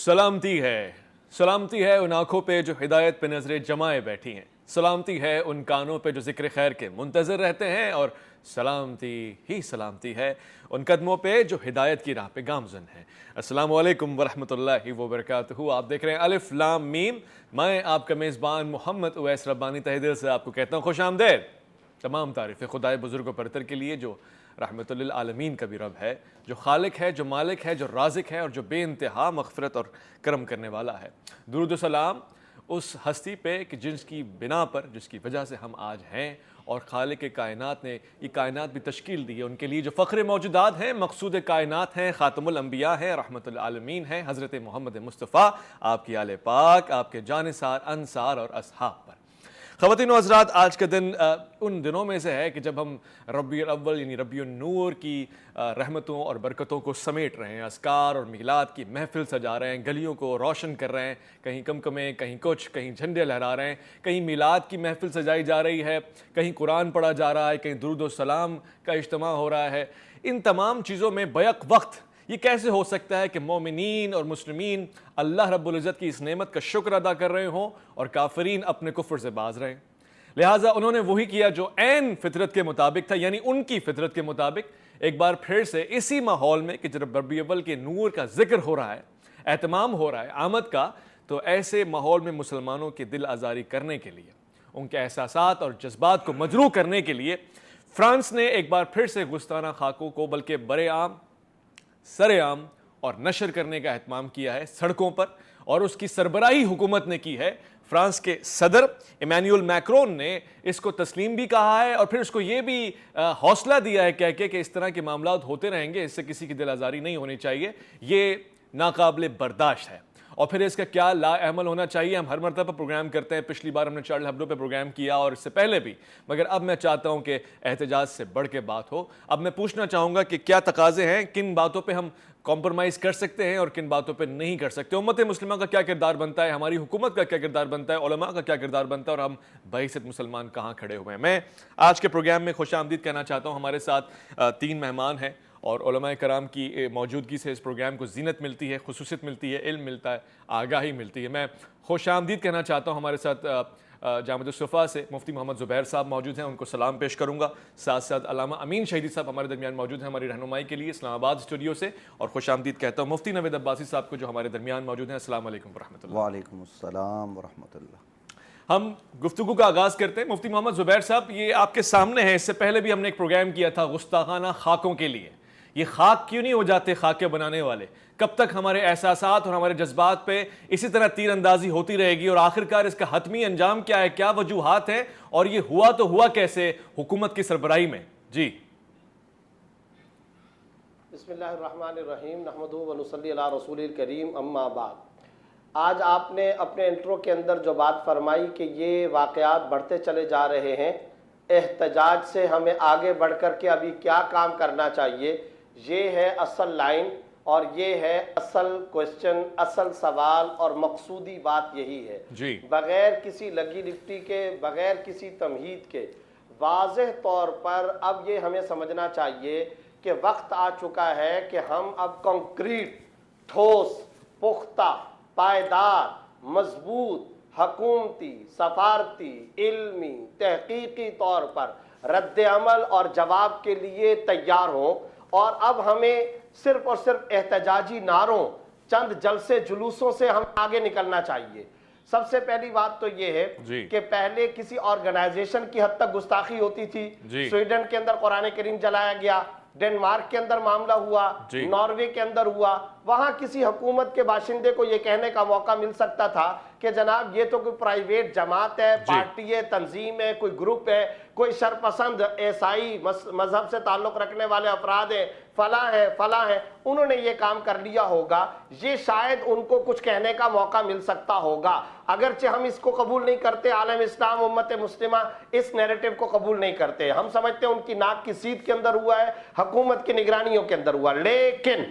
سلامتی ہے ان آنکھوں پہ جو ہدایت پہ نظریں جمائے بیٹھی ہیں، سلامتی ہے ان کانوں پہ جو ذکر خیر کے منتظر رہتے ہیں، اور سلامتی ہے ان قدموں پہ جو ہدایت کی راہ پہ گامزن ہیں۔ السلام علیکم ورحمۃ اللہ وبرکاتہ۔ آپ دیکھ رہے ہیں الف لام میم۔ میں آپ کا میزبان محمد اویس ربانی تہہ دل سے آپ کو کہتا ہوں خوش آمدید۔ تمام تعریفیں خدائے بزرگ و برتر کے لیے جو رحمت للعالمین کا بھی رب ہے، جو خالق ہے، جو مالک ہے، جو رازق ہے، اور جو بے انتہا مغفرت اور کرم کرنے والا ہے۔ درود و سلام اس ہستی پہ کہ جس کی بنا پر، جس کی وجہ سے ہم آج ہیں، اور خالق کائنات نے یہ کائنات بھی تشکیل دی ہے، ان کے لیے جو فخر موجودات ہیں، مقصود کائنات ہیں، خاتم الانبیاء ہیں، رحمت للعالمین ہیں، حضرت محمد مصطفیٰ، آپ کی آل پاک، آپ کے جانثار انصار اور اصحاب پر۔ خواتین و حضرات، آج کا دن ان دنوں میں سے ہے کہ جب ہم ربیع الاول یعنی ربیع النور کی رحمتوں اور برکتوں کو سمیٹ رہے ہیں، اذکار اور میلاد کی محفل سجا رہے ہیں، گلیوں کو روشن کر رہے ہیں، کہیں کمکمیں، کہیں کچھ، کہیں جھنڈے لہرا رہے ہیں، کہیں میلاد کی محفل سجائی جا رہی ہے، کہیں قرآن پڑھا جا رہا ہے، کہیں درود و سلام کا اجتماع ہو رہا ہے۔ ان تمام چیزوں میں بیک وقت یہ کیسے ہو سکتا ہے کہ مومنین اور مسلمین اللہ رب العزت کی اس نعمت کا شکر ادا کر رہے ہوں اور کافرین اپنے کفر سے باز رہے ہیں؟ لہٰذا انہوں نے وہی کیا جو عین فطرت کے مطابق تھا، یعنی ان کی فطرت کے مطابق ایک بار پھر سے اسی ماحول میں کہ جب ربیع الاول کے نور کا ذکر ہو رہا ہے، اہتمام ہو رہا ہے آمد کا، تو ایسے ماحول میں مسلمانوں کی دل آزاری کرنے کے لیے، ان کے احساسات اور جذبات کو مجروح کرنے کے لیے فرانس نے ایک بار پھر سے گستاخانہ خاکوں کو بلکہ برے عام، سر عام اور نشر کرنے کا اہتمام کیا ہے سڑکوں پر، اور اس کی سربراہی حکومت نے کی ہے۔ فرانس کے صدر ایمینوئل میکرون نے اس کو تسلیم بھی کہا ہے، اور پھر اس کو یہ بھی حوصلہ دیا ہے کہہ کے کہ اس طرح کے معاملات ہوتے رہیں گے، اس سے کسی کی دل آزاری نہیں ہونی چاہیے، یہ ناقابل برداشت ہے، اور پھر اس کا کیا لا عمل ہونا چاہیے۔ ہم ہر مرتبہ پروگرام کرتے ہیں، پچھلی بار ہم نے چارلی ہیبڈو پہ پروگرام کیا اور اس سے پہلے بھی، مگر اب میں چاہتا ہوں کہ احتجاج سے بڑھ کے بات ہو۔ اب میں پوچھنا چاہوں گا کہ کیا تقاضے ہیں، کن باتوں پہ ہم کمپرومائز کر سکتے ہیں اور کن باتوں پہ نہیں کر سکتے۔ امت مسلمہ کا کیا کردار بنتا ہے، ہماری حکومت کا کیا کردار بنتا ہے، علماء کا کیا کردار بنتا ہے، اور ہم بحیثیت مسلمان کہاں کھڑے ہوئے ہیں۔ میں آج کے پروگرام میں خوش آمدید کہنا چاہتا ہوں۔ ہمارے ساتھ 3 مہمان ہیں، اور علماء کرام کی موجودگی سے اس پروگرام کو زینت ملتی ہے، خصوصیت ملتی ہے، علم ملتا ہے، آگاہی ملتی ہے۔ میں خوش آمدید کہنا چاہتا ہوں، ہمارے ساتھ جامعۃ الصفا سے مفتی محمد زبیر صاحب موجود ہیں، ان کو سلام پیش کروں گا۔ ساتھ ساتھ علامہ امین شہیدی صاحب ہمارے درمیان موجود ہیں ہماری رہنمائی کے لیے اسلام آباد اسٹوڈیو سے، اور خوش آمدید کہتا ہوں مفتی نوید عباسی صاحب کو جو ہمارے درمیان موجود ہیں۔ السلام علیکم ورحمۃ اللہ۔ وعلیکم السلام ورحمۃ اللہ۔ ہم گفتگو کا آغاز کرتے ہیں۔ مفتی محمد زبیر صاحب، یہ آپ کے سامنے ہے، اس سے پہلے بھی ہم نے ایک پروگرام کیا تھا گستاخانہ خاکوں کے لیے۔ یہ خاک کیوں نہیں ہو جاتے خاکے بنانے والے؟ کب تک ہمارے احساسات اور ہمارے جذبات پہ اسی طرح تیر اندازی ہوتی رہے گی، اور آخرکار اس کا حتمی انجام کیا ہے، کیا وجوہات ہیں، اور یہ ہوا تو ہوا کیسے حکومت کی سربراہی میں؟ جی بسم اللہ الرحمن الرحیم، نحمدہ و نصلی علی رسول الکریم، اما بعد۔ آج آپ نے اپنے انٹرو کے اندر جو بات فرمائی کہ یہ واقعات بڑھتے چلے جا رہے ہیں، احتجاج سے ہمیں آگے بڑھ کر کے ابھی کیا کام کرنا چاہیے، یہ ہے اصل لائن، اور یہ ہے اصل کوشچن، اصل سوال، اور مقصودی بات یہی ہے۔ جی بغیر کسی لگی لپٹی کے، بغیر کسی تمہید کے، واضح طور پر اب یہ ہمیں سمجھنا چاہیے کہ وقت آ چکا ہے کہ ہم اب کنکریٹ، ٹھوس، پختہ، پائیدار، مضبوط، حکومتی، سفارتی، علمی، تحقیقی طور پر رد عمل اور جواب کے لیے تیار ہوں، اور اب ہمیں صرف اور صرف احتجاجی نعروں، چند جلسے جلوسوں سے ہم آگے نکلنا چاہیے۔ سب سے پہلی بات تو یہ ہے کہ پہلے کسی آرگنائزیشن کی حد تک گستاخی ہوتی تھی۔ سویڈن کے اندر قرآن کریم جلایا گیا، ڈنمارک کے اندر معاملہ ہوا، ناروے کے اندر ہوا، وہاں کسی حکومت کے باشندے کو یہ کہنے کا موقع مل سکتا تھا کہ جناب یہ تو کوئی پرائیویٹ جماعت ہے، پارٹی ہے، تنظیم ہے، کوئی گروپ ہے، کوئی شرپسند عیسائی مذہب سے تعلق رکھنے والے افراد ہیں، فلاں ہیں، انہوں نے یہ کام کر لیا ہوگا، یہ شاید ان کو کچھ کہنے کا موقع مل سکتا ہوگا۔ اگرچہ ہم اس کو قبول نہیں کرتے، عالم اسلام، امت مسلمہ اس نیریٹو کو قبول نہیں کرتے، ہم سمجھتے ہیں ان کی ناک کی سیدھ کے اندر ہوا ہے، حکومت کی نگرانیوں کے اندر ہوا، لیکن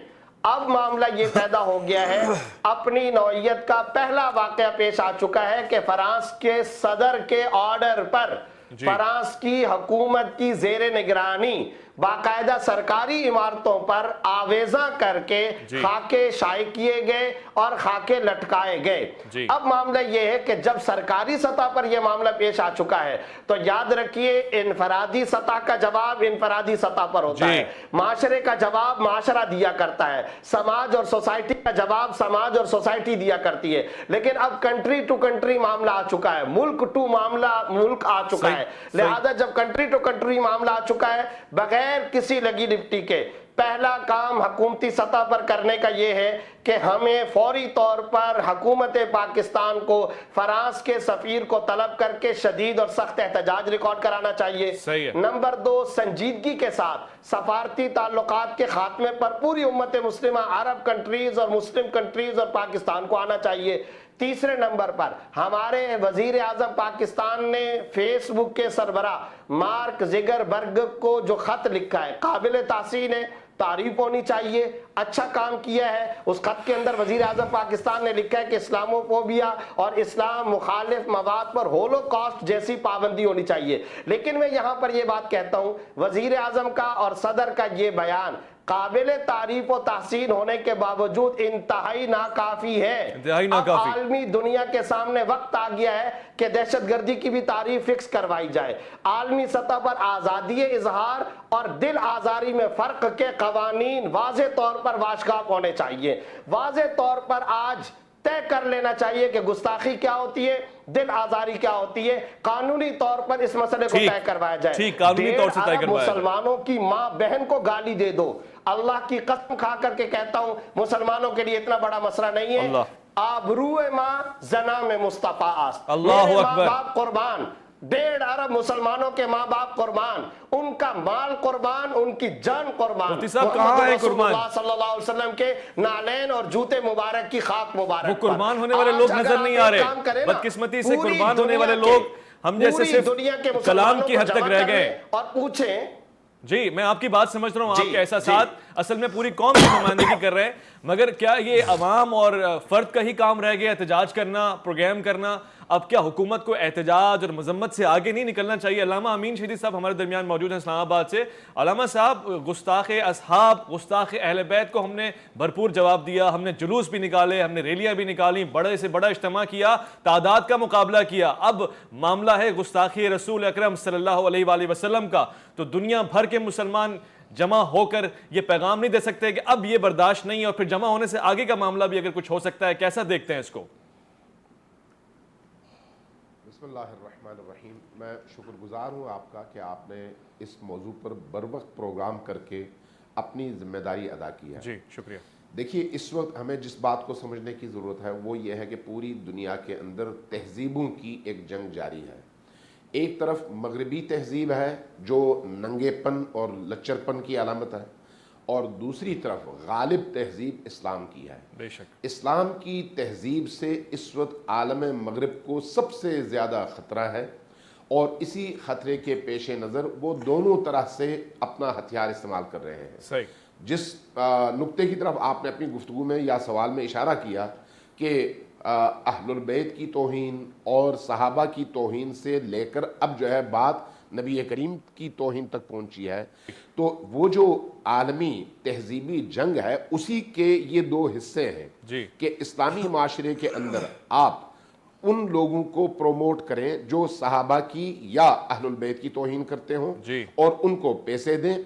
اب معاملہ یہ پیدا ہو گیا ہے، اپنی نوعیت کا پہلا واقعہ پیش آ چکا ہے کہ فرانس کے صدر کے آرڈر پر فرانس کی حکومت کی زیر نگرانی باقاعدہ سرکاری عمارتوں پر آویزاں کر کے خاکے شائع کیے گئے اور خاکے لٹکائے گئے۔ اب معاملہ یہ ہے کہ جب سرکاری سطح پر یہ معاملہ پیش آ چکا ہے تو یاد رکھیے انفرادی سطح کا جواب انفرادی سطح پر ہوتا ہے، معاشرے کا جواب معاشرہ دیا کرتا ہے، سماج اور سوسائٹی کا جواب سماج اور سوسائٹی دیا کرتی ہے، لیکن اب کنٹری ٹو کنٹری معاملہ آ چکا ہے، ملک ٹو معاملہ ملک آ چکا ہے، لہذا جب کنٹری ٹو کنٹری معاملہ آ چکا ہے بغیر کسی لگی لپٹی کے پہلا کام حکومتی سطح پر کرنے کا یہ ہے کہ ہمیں فوری طور پر حکومت پاکستان کو فرانس کے سفیر کو طلب کر کے شدید اور سخت احتجاج ریکارڈ کرانا چاہیے۔ نمبر 2، سنجیدگی کے ساتھ سفارتی تعلقات کے خاتمے پر پوری امت مسلمہ عرب کنٹریز اور مسلم کنٹریز اور پاکستان کو آنا چاہیے۔ تیسرے نمبر پر ہمارے وزیر اعظم پاکستان نے فیس بک کے سربراہ مارک زکربرگ کو جو خط لکھا ہے قابل تحسین ہے، تعریف ہونی چاہیے، اچھا کام کیا ہے۔ اس خط کے اندر وزیر اعظم پاکستان نے لکھا ہے کہ اسلامو فوبیا اور اسلام مخالف مواد پر ہولو کاسٹ جیسی پابندی ہونی چاہیے، لیکن میں یہاں پر یہ بات کہتا ہوں وزیر اعظم کا اور صدر کا یہ بیان قابل تعریف و تحسین ہونے کے باوجود انتہائی ناکافی ہے۔ اب عالمی دنیا کے سامنے وقت آ گیا ہے کہ دہشت گردی کی بھی تعریف فکس کروائی جائے، عالمی سطح پر آزادی اظہار اور دل آزاری میں فرق کے قوانین واضح طور پر واشگاف ہونے چاہیے۔ واضح طور پر آج طے کر لینا چاہیے کہ گستاخی کیا ہوتی ہے، دل آزاری کیا ہوتی ہے، قانونی طور پر اس مسئلے کو طے کروایا جائے۔ مسلمانوں کی ماں بہن کو گالی دے دو، اللہ کی قسم کھا کر کے کہتا ہوں مسلمانوں کے لیے اتنا بڑا مسئلہ نہیں ہے۔ آبروئے ماں زنا میں مصطفیٰ است، میرے ماں باپ قربان، 1.5 ارب مسلمانوں کے ماں باپ قربان، ان کا مال قربان، ان کی جان قربان، محمد رسول اللہ صلی اللہ علیہ وسلم کے نالین اور جوتے مبارک کی خاک مبارک۔ وہ قربان ہونے والے لوگ نظر نہیں آ رہے، بدقسمتی سے قربان ہونے والے لوگ ہم جیسے صرف کلام کی حد تک رہ گئے۔ اور پوچھیں، جی میں آپ کی بات سمجھ رہا ہوں، آپ کے احساسات اصل میں پوری قوم کی نمائندگی کر رہے ہیں، مگر کیا یہ عوام اور فرد کا ہی کام رہ گیا احتجاج کرنا، پروگرام کرنا؟ اب کیا حکومت کو احتجاج اور مذمت سے آگے نہیں نکلنا چاہیے؟ علامہ امین شہیدی صاحب ہمارے درمیان موجود ہیں اسلام آباد سے۔ علامہ صاحب، گستاخ اصحاب، گستاخ اہل بیت کو ہم نے بھرپور جواب دیا، ہم نے جلوس بھی نکالے، ہم نے ریلیاں بھی نکالی، بڑے سے بڑا اجتماع کیا، تعداد کا مقابلہ کیا، اب معاملہ ہے گستاخی رسول اکرم صلی اللہ علیہ وآلہ وسلم کا، تو دنیا بھر کے مسلمان جمع ہو کر یہ پیغام نہیں دے سکتے کہ اب یہ برداشت نہیں ہے، اور پھر جمع ہونے سے آگے کا معاملہ بھی اگر کچھ ہو سکتا ہے؟ کیسا دیکھتے ہیں اس کو؟ بسم اللہ الرحمن الرحیم۔ میں شکر گزار ہوں آپ کا کہ آپ نے اس موضوع پر بروقت پروگرام کر کے اپنی ذمہ داری ادا کی ہے۔ جی شکریہ۔ دیکھیے اس وقت ہمیں جس بات کو سمجھنے کی ضرورت ہے وہ یہ ہے کہ پوری دنیا کے اندر تہذیبوں کی ایک جنگ جاری ہے۔ ایک طرف مغربی تہذیب ہے جو ننگے پن اور لچر پن کی علامت ہے، اور دوسری طرف غالب تہذیب اسلام کی ہے۔ بے شک اسلام کی تہذیب سے اس وقت عالم مغرب کو سب سے زیادہ خطرہ ہے، اور اسی خطرے کے پیش نظر وہ دونوں طرح سے اپنا ہتھیار استعمال کر رہے ہیں۔ صحیح۔ جس نقطے کی طرف آپ نے اپنی گفتگو میں یا سوال میں اشارہ کیا کہ اہل البیت کی توہین اور صحابہ کی توہین سے لے کر اب جو ہے بات نبی کریم کی توہین تک پہنچی ہے، تو وہ جو عالمی تہذیبی جنگ ہے اسی کے یہ دو حصے ہیں کہ اسلامی معاشرے کے اندر آپ ان لوگوں کو پروموٹ کریں جو صحابہ کی یا اہل البیت کی توہین کرتے ہوں، اور ان کو پیسے دیں،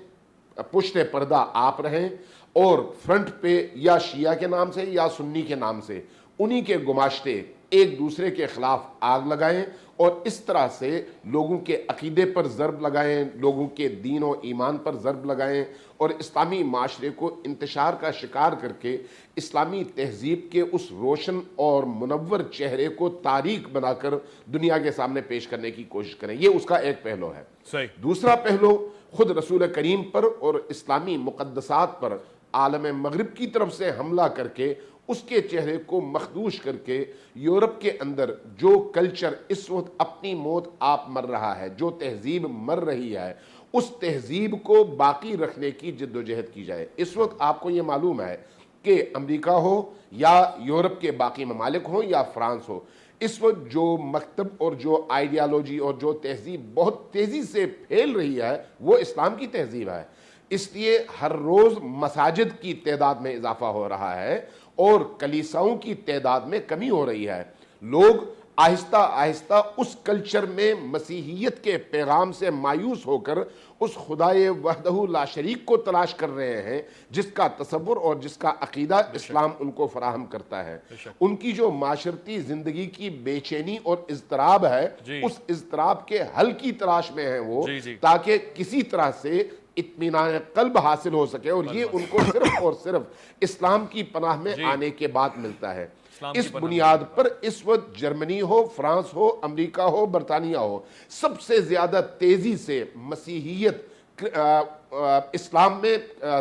پشت پردہ آپ رہیں، اور فرنٹ پہ یا شیعہ کے نام سے یا سنی کے نام سے انہی کے گماشتے ایک دوسرے کے خلاف آگ لگائیں، اور اس طرح سے لوگوں کے عقیدے پر ضرب لگائیں، لوگوں کے دین و ایمان پر ضرب لگائیں، اور اسلامی معاشرے کو انتشار کا شکار کر کے اسلامی تہذیب کے اس روشن اور منور چہرے کو تاریک بنا کر دنیا کے سامنے پیش کرنے کی کوشش کریں۔ یہ اس کا ایک پہلو ہے۔ دوسرا پہلو خود رسول کریم پر اور اسلامی مقدسات پر عالم مغرب کی طرف سے حملہ کر کے اس کے چہرے کو مخدوش کر کے یورپ کے اندر جو کلچر اس وقت اپنی موت آپ مر رہا ہے، جو تہذیب مر رہی ہے، اس تہذیب کو باقی رکھنے کی جد و جہد کی جائے۔ اس وقت آپ کو یہ معلوم ہے کہ امریکہ ہو یا یورپ کے باقی ممالک ہوں یا فرانس ہو، اس وقت جو مکتب اور جو آئیڈیالوجی اور جو تہذیب بہت تیزی سے پھیل رہی ہے وہ اسلام کی تہذیب ہے۔ اس لیے ہر روز مساجد کی تعداد میں اضافہ ہو رہا ہے اور کلیساؤں کی تعداد میں کمی ہو رہی ہے. لوگ آہستہ آہستہ اس کلچر میں مسیحیت کے پیغام سے مایوس ہو کر اس خدائے وحدہ لا شریک کو تلاش کر رہے ہیں جس کا تصور اور جس کا عقیدہ اسلام ان کو فراہم کرتا ہے. ان کی جو معاشرتی زندگی کی بے چینی اور اضطراب ہے اس اضطراب کے حل کی تلاش میں ہیں وہ, تاکہ کسی طرح سے اطمینان قلب حاصل ہو سکے, اور یہ ان کو صرف اور صرف اسلام کی پناہ میں آنے کے بعد ملتا ہے. اس بنیاد پر اس وقت جرمنی ہو, فرانس ہو, امریکہ ہو, برطانیہ ہو, سب سے زیادہ تیزی سے مسیحیت اسلام میں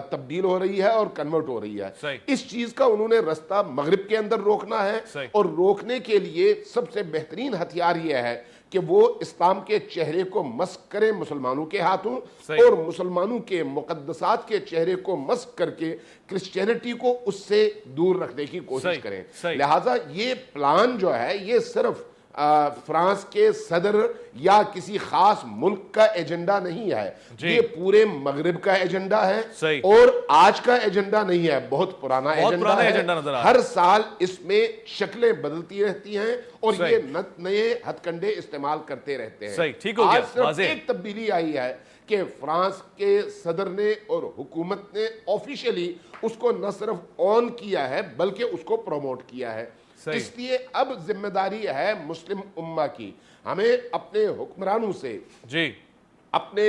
تبدیل ہو رہی ہے اور کنورٹ ہو رہی ہے. اس چیز کا انہوں نے رستہ مغرب کے اندر روکنا ہے, اور روکنے کے لیے سب سے بہترین ہتھیار یہ ہے کہ وہ اسلام کے چہرے کو مسخ کریں مسلمانوں کے ہاتھوں, اور مسلمانوں کے مقدسات کے چہرے کو مسخ کر کے کرسچینٹی کو اس سے دور رکھنے کی کوشش کریں. لہٰذا یہ پلان جو ہے یہ صرف فرانس کے صدر یا کسی خاص ملک کا ایجنڈا نہیں ہے, یہ پورے مغرب کا ایجنڈا ہے, اور آج کا ایجنڈا نہیں ہے, بہت پرانا ایجنڈا ہے. ہر سال اس میں شکلیں بدلتی رہتی ہیں اور یہ نئے ہتھ کنڈے استعمال کرتے رہتے ہیں. آج صرف ایک تبدیلی آئی ہے کہ فرانس کے صدر نے اور حکومت نے آفیشلی اس کو نہ صرف آن کیا ہے بلکہ اس کو پروموٹ کیا ہے. اس لیے اب ذمہ داری ہے مسلم امہ کی, ہمیں اپنے حکمرانوں سے, اپنے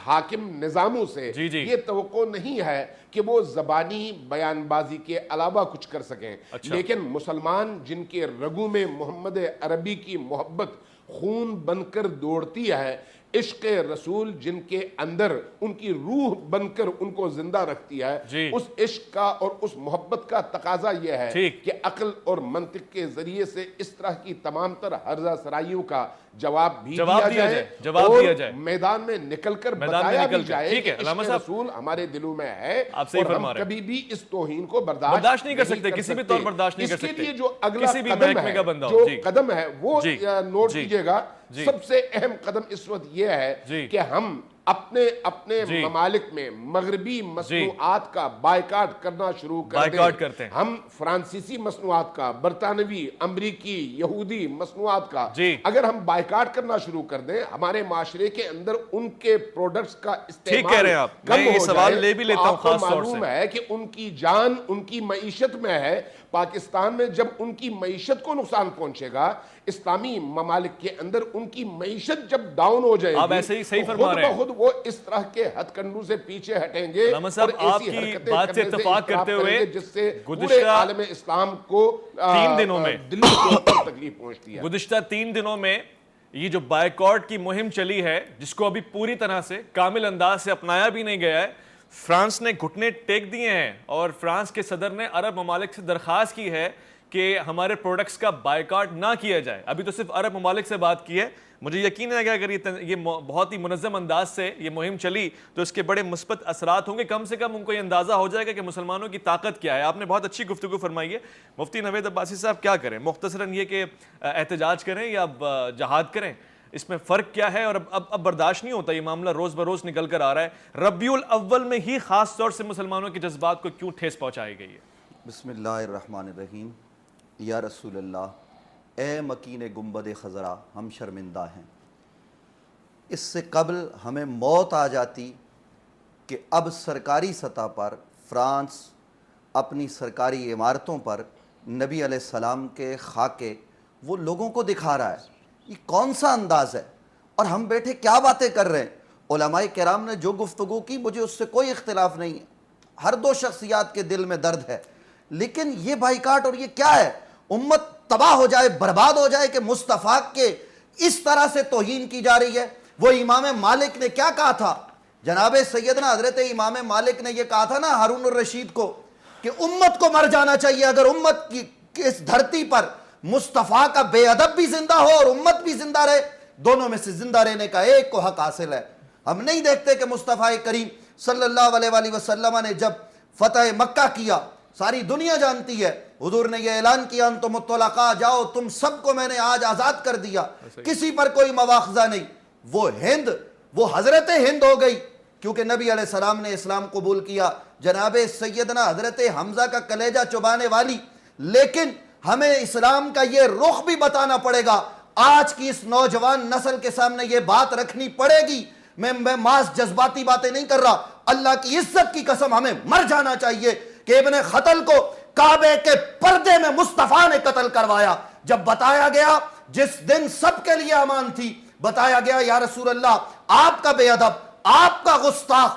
حاکم نظاموں سے یہ توقع نہیں ہے کہ وہ زبانی بیان بازی کے علاوہ کچھ کر سکیں, لیکن مسلمان جن کے رگوں میں محمد عربی کی محبت خون بن کر دوڑتی ہے, عشق رسول جن کے اندر ان کی روح بن کر ان کو زندہ رکھتی ہے, اس عشق کا اور اس محبت کا تقاضا یہ ہے کہ عقل اور منطق کے ذریعے سے اس طرح کی تمام تر ہرزہ سرائیوں کا جواب بھی دیا جائے اور میدان میں نکل کر بتایا بھی جائے کہ عشق رسول ہمارے دلوں میں ہے اور ہم کبھی بھی اس توہین کو برداشت نہیں کر سکتے, کسی بھی طور برداشت نہیں کر سکتے. اس کے لیے جو اگلا قدم ہے وہ نوٹ کیجئے گا, سب سے اہم قدم اس وقت یہ ہے کہ ہم اپنے ممالک میں مغربی مصنوعات کا بائیکاٹ کرنا شروع کر دیں. ہم فرانسیسی مصنوعات کا, برطانوی, امریکی, یہودی مصنوعات کا اگر ہم بائیکاٹ کرنا شروع کر دیں, ہمارے معاشرے کے اندر ان کے پروڈکٹس کا استعمال کم ہو جائے. آپ کو معلوم ہے کہ ان کی جان ان کی معیشت میں ہے. پاکستان میں جب ان کی معیشت کو نقصان پہنچے گا, اسلامی ممالک کے اندر ان کی معیشت جب ڈاؤن ہو جائے گی, خود بخود وہ اس طرح کے ہتھ کنڈوں سے پیچھے ہٹیں گے اور ایسی حرکتیں کرنے سے جس سے پورے عالم اسلام کو دلی طور پر تکلیف پہنچتی ہے. گزشتہ 3 دنوں میں یہ جو بائیکاٹ کی مہم چلی ہے, جس کو ابھی پوری طرح سے کامل انداز سے اپنایا بھی نہیں گیا ہے, فرانس نے گھٹنے ٹیک دیے ہیں اور فرانس کے صدر نے عرب ممالک سے درخواست کی ہے کہ ہمارے پروڈکٹس کا بائیکاٹ نہ کیا جائے. ابھی تو صرف عرب ممالک سے بات کی ہے, مجھے یقین ہے کہ اگر یہ بہت ہی منظم انداز سے یہ مہم چلی تو اس کے بڑے مثبت اثرات ہوں گے. کم سے کم ان کو یہ اندازہ ہو جائے گا کہ مسلمانوں کی طاقت کیا ہے. آپ نے بہت اچھی گفتگو فرمائی ہے. مفتی نوید عباسی صاحب, کیا کریں, مختصراً یہ کہ احتجاج کریں یا جہاد کریں, اس میں فرق کیا ہے؟ اور اب برداشت نہیں ہوتا, یہ معاملہ روز بروز نکل کر آ رہا ہے. ربیع الاول میں ہی خاص طور سے مسلمانوں کے جذبات کو کیوں ٹھیس پہنچائی گئی ہے؟ بسم اللہ الرحمن الرحیم. یا رسول اللہ, اے مکین گنبد خضرا, ہم شرمندہ ہیں. اس سے قبل ہمیں موت آ جاتی کہ اب سرکاری سطح پر فرانس اپنی سرکاری عمارتوں پر نبی علیہ السلام کے خاکے وہ لوگوں کو دکھا رہا ہے. یہ کون سا انداز ہے؟ اور ہم بیٹھے کیا باتیں کر رہے ہیں؟ علماء کرام نے جو گفتگو کی مجھے اس سے کوئی اختلاف نہیں ہے, ہر دو شخصیات کے دل میں درد ہے, لیکن یہ بائیکاٹ اور یہ کیا ہے؟ امت تباہ ہو جائے, برباد ہو جائے کہ مصطفیٰ کے اس طرح سے توہین کی جا رہی ہے. وہ امام مالک نے کیا کہا تھا؟ جناب سیدنا حضرت امام مالک نے یہ کہا تھا نا ہارون الرشید کو کہ امت کو مر جانا چاہیے اگر امت کی اس دھرتی پر مصطفیٰ کا بے ادب بھی زندہ ہو اور امت بھی زندہ رہے, دونوں میں سے زندہ رہنے کا ایک کو حق حاصل ہے. ہم نہیں دیکھتے کہ مصطفیٰ کریم صلی اللہ علیہ وآلہ وسلم نے جب فتح مکہ کیا, ساری دنیا جانتی ہے, حضور نے یہ اعلان کیا انتم الطلقاء, جاؤ تم سب کو میں نے آج آزاد کر دیا, کسی پر کوئی مواخذہ نہیں. وہ ہند, وہ حضرت ہند ہو گئی کیونکہ نبی علیہ السلام نے اسلام قبول کیا، جناب سیدنا حضرت حمزہ کا کلیجہ چبانے والی، لیکن ہمیں اسلام کا یہ رخ بھی بتانا پڑے گا۔ آج کی اس نوجوان نسل کے سامنے یہ بات رکھنی پڑے گی۔ میں ماس جذباتی باتیں نہیں کر رہا، اللہ کی عزت کی قسم ہمیں مر جانا چاہیے کہ ابن خطل کو کعبے کے پردے میں مصطفیٰ نے قتل کروایا۔ جب بتایا گیا، جس دن سب کے لیے امان تھی، بتایا گیا یا رسول اللہ آپ کا بے ادب، آپ کا گستاخ،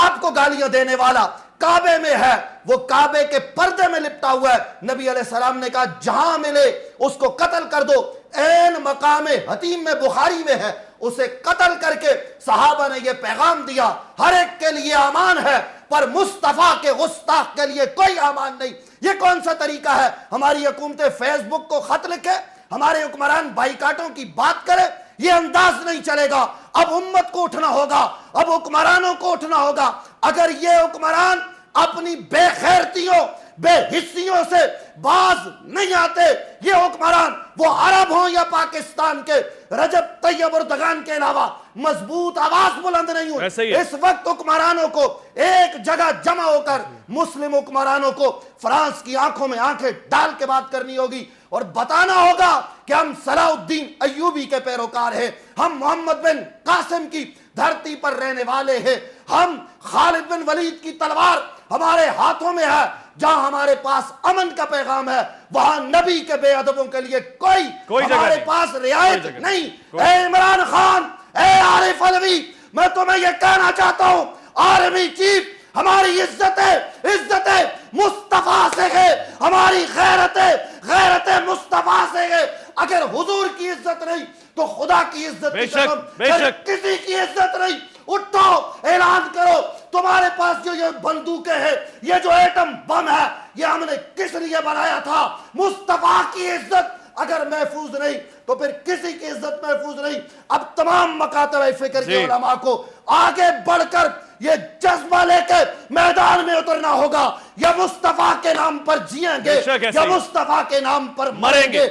آپ کو گالیاں دینے والا کعبے میں ہے، وہ کعبے کے پردے میں لپٹا ہوا ہے۔ نبی علیہ السلام نے کہا جہاں ملے اس کو قتل کر دو۔ این مقام حتیم میں بخاری میں ہے، اسے قتل کر کے صحابہ نے یہ پیغام دیا ہر ایک کے لیے امان ہے، پر مصطفیٰ کے گستاخ کے لیے کوئی امان نہیں۔ یہ کون سا طریقہ ہے؟ ہماری حکومتیں فیس بک کو خط لکھے، ہمارے حکمران بائیکاٹوں کی بات کرے، یہ انداز نہیں چلے گا۔ اب امت کو اٹھنا ہوگا، اب حکمرانوں کو اٹھنا ہوگا۔ اگر یہ حکمران اپنی بے خیرتیوں، بے حسیوں سے باز نہیں آتے، یہ حکمران وہ عرب ہوں یا پاکستان کے رجب طیب اردگان کے علاوہ مضبوط آواز بلند نہیں ہوئی۔ اس وقت حکمرانوں کو ایک جگہ جمع ہو کر، مسلم حکمرانوں کو فرانس کی آنکھوں میں آنکھیں ڈال کے بات کرنی ہوگی اور بتانا ہوگا کہ ہم صلاح الدین ایوبی کے پیروکار ہیں، ہم محمد بن قاسم کی دھرتی پر رہنے والے ہیں، ہم خالد بن ولید کی تلوار ہمارے ہاتھوں میں ہے۔ جہاں ہمارے پاس امن کا پیغام ہے، وہاں نبی کے بے ادبوں کے لیے کوئی ہمارے پاس رعایت نہیں۔ اے عمران خان، اے عارف علوی، میں تمہیں یہ کہنا چاہتا ہوں، آرمی چیف، ہماری عزت مصطفیٰ سے ہے، ہماری غیرت مصطفیٰ سے ہے۔ اگر حضور کی عزت نہیں تو خدا کی عزت کی قسم، کسی کی عزت نہیں۔ اٹھو، اعلان کرو، تمہارے پاس جو یہ بندوقیں ہیں، یہ جو ایٹم بم ہے، یہ ہم نے کس لیے بنایا تھا؟ مصطفیٰ کی عزت اگر محفوظ نہیں تو پھر کسی کی عزت محفوظ نہیں۔ اب تمام مکاتب فکر کے علماء کو آگے بڑھ کر یہ جذبہ لے کے میدان میں اترنا ہوگا، یا مصطفیٰ کے نام پر جیئیں گے یا مصطفیٰ کے نام پر مریں گے۔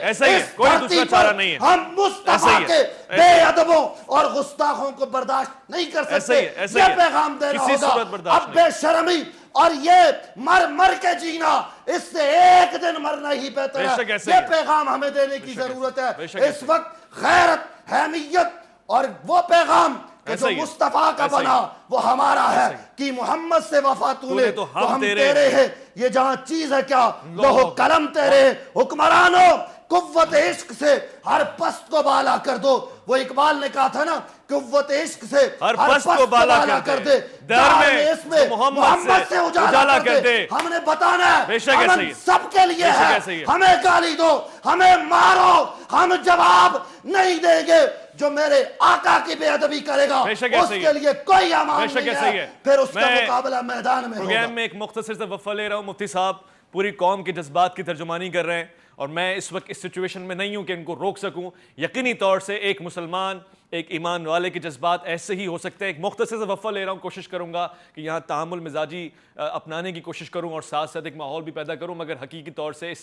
کوئی دوسرا چارہ نہیں ہے۔ ہم مصطفیٰ کے بے ادبوں اور گستاخوں کو برداشت نہیں کر سکتے۔ یہ پیغام دینا ہوگا۔ اب بے شرمی اور یہ مر کے جینا، اس سے ایک دن مرنا ہی بہتر ہے۔ یہ پیغام ہمیں دینے کی ضرورت ہے اس وقت۔ غیرت، حمیت اور وہ پیغام کہ جو مصطفیٰ کا بنا وہ ہمارا ہے، کہ محمد سے وفا تو لے تو ہم تیرے ہیں۔ یہ جہاں چیز ہے کیا، لوح قلم تیرے۔ حکمرانوں، قوت عشق سے ہر پست کو بالا کر دو۔ وہ اقبال نے کہا تھا نا، قوت عشق سے ہر پست کو بالا کر دے، دار میں اس میں محمد سے اجالا کر دے۔ ہم نے بتانا ہے امن سب کے لیے ہے۔ ہمیں گالی دو، ہمیں مارو، ہم جواب نہیں دیں گے۔ جو میرے آقا کی بے ادبی کرے گا اس کے لیے کوئی امان نہیں ہے، پھر اس کا مقابلہ میدان میں ہوگا۔ پروگرام میں ایک مختصر سے وقفہ لے رہا ہوں۔ مفتی صاحب پوری قوم کے جذبات کی ترجمانی کر رہے ہیں، اور میں اس وقت اس سچویشن میں نہیں ہوں کہ ان کو روک سکوں۔ یقینی طور سے ایک مسلمان، ایک ایمان والے کے جذبات ایسے ہی ہو سکتے ہیں۔ ایک مختصر سے وقفہ لے رہا ہوں، کوشش کروں گا کہ یہاں تعامل مزاجی اپنانے کی کوشش کروں اور ساتھ ساتھ ایک ماحول بھی پیدا کروں، مگر حقیقی طور سے اس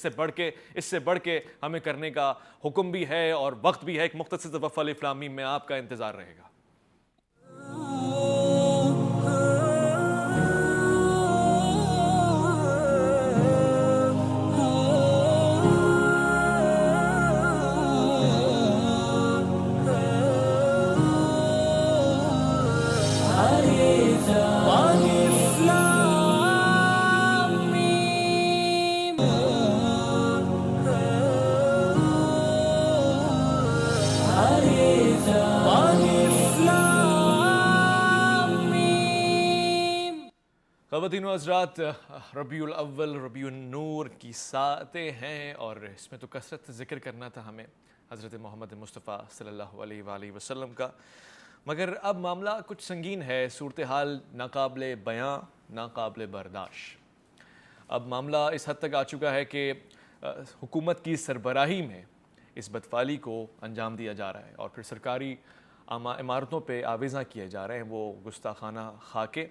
سے بڑھ کے ہمیں کرنے کا حکم بھی ہے اور وقت بھی ہے۔ ایک مختصر سے وقفہ الف لام میم میں آپ کا انتظار رہے گا۔ خواتین و حضرات، ربیع الاول، ربیع النور کی ساعتیں ہیں، اور اس میں تو کثرت ذکر کرنا تھا ہمیں حضرت محمد مصطفیٰ صلی اللہ علیہ وآلہ وسلم کا، مگر اب معاملہ کچھ سنگین ہے، صورتحال ناقابل بیاں، ناقابل برداشت۔ اب معاملہ اس حد تک آ چکا ہے کہ حکومت کی سربراہی میں اس بدفعلی کو انجام دیا جا رہا ہے، اور پھر سرکاری عمارتوں پہ آویزاں کیے جا رہے ہیں وہ گستاخانہ خاکے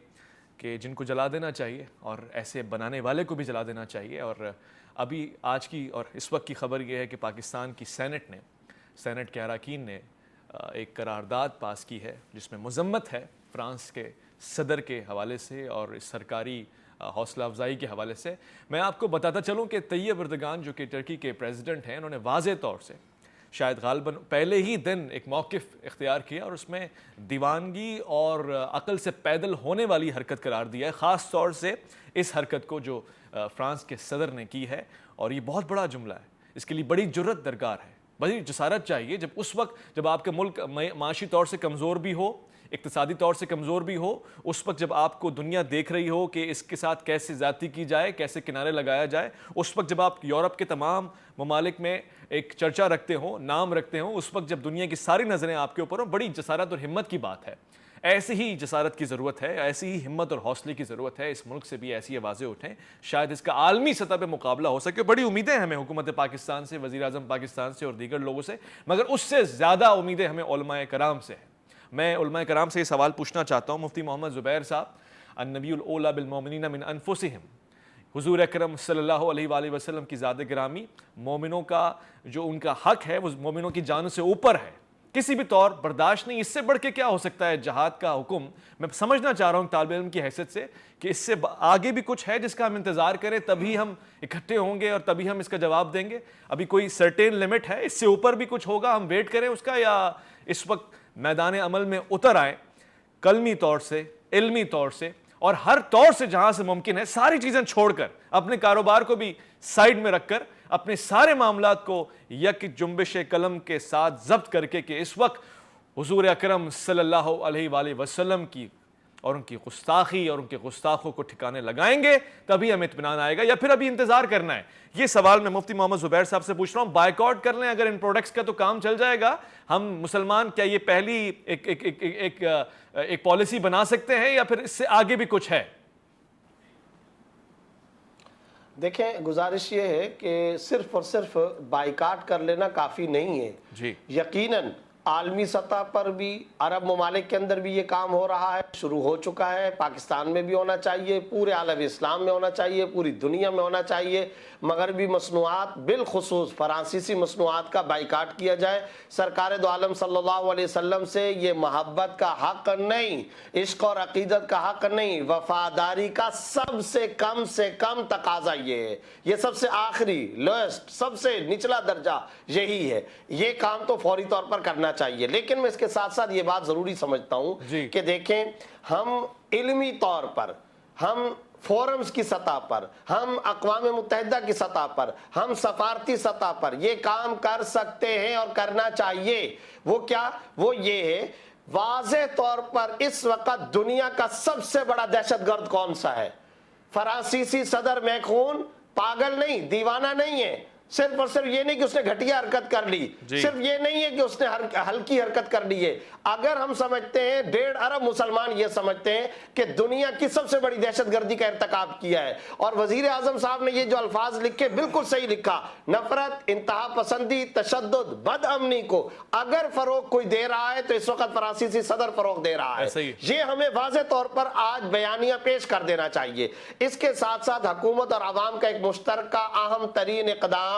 کہ جن کو جلا دینا چاہیے، اور ایسے بنانے والے کو بھی جلا دینا چاہیے۔ اور ابھی آج کی اور اس وقت کی خبر یہ ہے کہ پاکستان کی سینٹ کے اراکین نے ایک قرارداد پاس کی ہے جس میں مذمت ہے فرانس کے صدر کے حوالے سے اور اس سرکاری حوصلہ افزائی کے حوالے سے میں آپ کو بتاتا چلوں کہ طیب اردگان جو کہ ترکی کے پریزیڈنٹ ہیں، انہوں نے واضح طور سے شاید غالباً پہلے ہی دن ایک موقف اختیار کیا اور اس میں دیوانگی اور عقل سے پیدل ہونے والی حرکت قرار دیا ہے، خاص طور سے اس حرکت کو جو فرانس کے صدر نے کی ہے. اور یہ بہت بڑا جملہ ہے، اس کے لیے بڑی جرت درکار ہے، بڑی جسارت چاہیے. جب اس وقت جب آپ کا ملک معاشی طور سے کمزور بھی ہو، اقتصادی طور سے کمزور بھی ہو، اس وقت جب آپ کو دنیا دیکھ رہی ہو کہ اس کے ساتھ کیسے زیادتی کی جائے، کیسے کنارے لگایا جائے، اس وقت جب آپ یورپ کے تمام ممالک میں ایک چرچا رکھتے ہوں، نام رکھتے ہوں، اس وقت جب دنیا کی ساری نظریں آپ کے اوپر ہوں، بڑی جسارت اور ہمت کی بات ہے. ایسی ہی جسارت کی ضرورت ہے، ایسی ہی ہمت اور حوصلے کی ضرورت ہے. اس ملک سے بھی ایسی آوازیں اٹھیں، شاید اس کا عالمی سطح پہ مقابلہ ہو سکے. بڑی امیدیں ہیں ہمیں حکومت پاکستان سے، وزیر اعظم پاکستان سے اور دیگر لوگوں سے، مگر اس سے زیادہ امیدیں ہمیں علماء کرام سے ہیں. میں علماء کرام سے یہ سوال پوچھنا چاہتا ہوں. مفتی محمد زبیر صاحب، النبی الاولی بالمومنین من انفسہم، حضور اکرم صلی اللہ علیہ وآلہ وسلم کی ذات گرامی، مومنوں کا جو ان کا حق ہے وہ مومنوں کی جانوں سے اوپر ہے، کسی بھی طور برداشت نہیں. اس سے بڑھ کے کیا ہو سکتا ہے جہاد کا حکم؟ میں سمجھنا چاہ رہا ہوں طالب علم کی حیثیت سے کہ اس سے آگے بھی کچھ ہے جس کا ہم انتظار کریں، تبھی ہم اکٹھے ہوں گے اور تبھی ہم اس کا جواب دیں گے. ابھی کوئی سرٹین لمٹ ہے، اس سے اوپر بھی کچھ ہوگا، ہم ویٹ کریں اس کا، یا اس وقت میدان عمل میں اتر آئیں قلمی طور سے، علمی طور سے اور ہر طور سے جہاں سے ممکن ہے ساری چیزیں چھوڑ کر، اپنے کاروبار کو بھی سائیڈ میں رکھ کر، اپنے سارے معاملات کو یک جنبش قلم کے ساتھ ضبط کر کے کہ اس وقت حضور اکرم صلی اللہ علیہ وآلہ وسلم کی اور ان کی گستاخی اور ان کے گستاخوں کو ٹھکانے لگائیں گے، تبھی ہمیں اطمینان آئے گا، یا پھر ابھی انتظار کرنا ہے؟ یہ سوال میں مفتی محمد زبیر صاحب سے پوچھ رہا ہوں. بائیکاٹ کر لیں اگر ان پروڈکٹس کا تو کام چل جائے گا؟ ہم مسلمان کیا یہ پہلی ایک پالیسی بنا سکتے ہیں، یا پھر اس سے آگے بھی کچھ ہے؟ دیکھیں، گزارش یہ ہے کہ صرف اور صرف بائیکاٹ کر لینا کافی نہیں ہے. جی، یقیناً عالمی سطح پر بھی عرب ممالک کے اندر بھی یہ کام ہو رہا ہے، شروع ہو چکا ہے. پاکستان میں بھی ہونا چاہیے، پورے عالم اسلام میں ہونا چاہیے، پوری دنیا میں ہونا چاہیے. مغربی مصنوعات بالخصوص فرانسیسی مصنوعات کا بائیکاٹ کیا جائے. سرکار دو عالم صلی اللہ علیہ وسلم سے یہ محبت کا حق نہیں، عشق اور عقیدت کا حق نہیں، وفاداری کا سب سے کم تقاضا یہ ہے. یہ سب سے آخری لوئسٹ، سب سے نچلا درجہ یہی ہے. یہ کام تو فوری طور پر کرنا چاہیے. لیکن میں اس کے ساتھ ساتھ یہ بات ضروری سمجھتا ہوں کہ دیکھیں، ہم علمی طور پر، ہم فورمز کی سطح پر، ہم اقوام متحدہ کی سطح پر، ہم سفارتی سطح پر یہ کام کر سکتے ہیں اور کرنا چاہیے. وہ کیا؟ وہ یہ ہے، واضح طور پر اس وقت دنیا کا سب سے بڑا دہشت گرد کون سا ہے؟ فرانسیسی صدر میکرون پاگل نہیں، دیوانہ نہیں ہے. صرف اور صرف یہ نہیں کہ اس نے گھٹیا حرکت کر لی، صرف یہ نہیں ہے کہ اس نے ہلکی حرکت کر لی ہے. اگر ہم سمجھتے ہیں 1.5 ارب مسلمان یہ سمجھتے ہیں کہ دنیا کی سب سے بڑی دہشت گردی کا ارتکاب کیا ہے، اور وزیر اعظم صاحب نے یہ جو الفاظ لکھے بالکل صحیح لکھا، نفرت، انتہا پسندی، تشدد، بد امنی کو اگر فروغ کوئی دے رہا ہے تو اس وقت فرانسیسی صدر فروغ دے رہا ہے. یہ ہمیں واضح طور پر آج بیانیہ پیش کر دینا چاہیے. اس کے ساتھ ساتھ حکومت اور عوام کا ایک مشترکہ اہم ترین اقدام،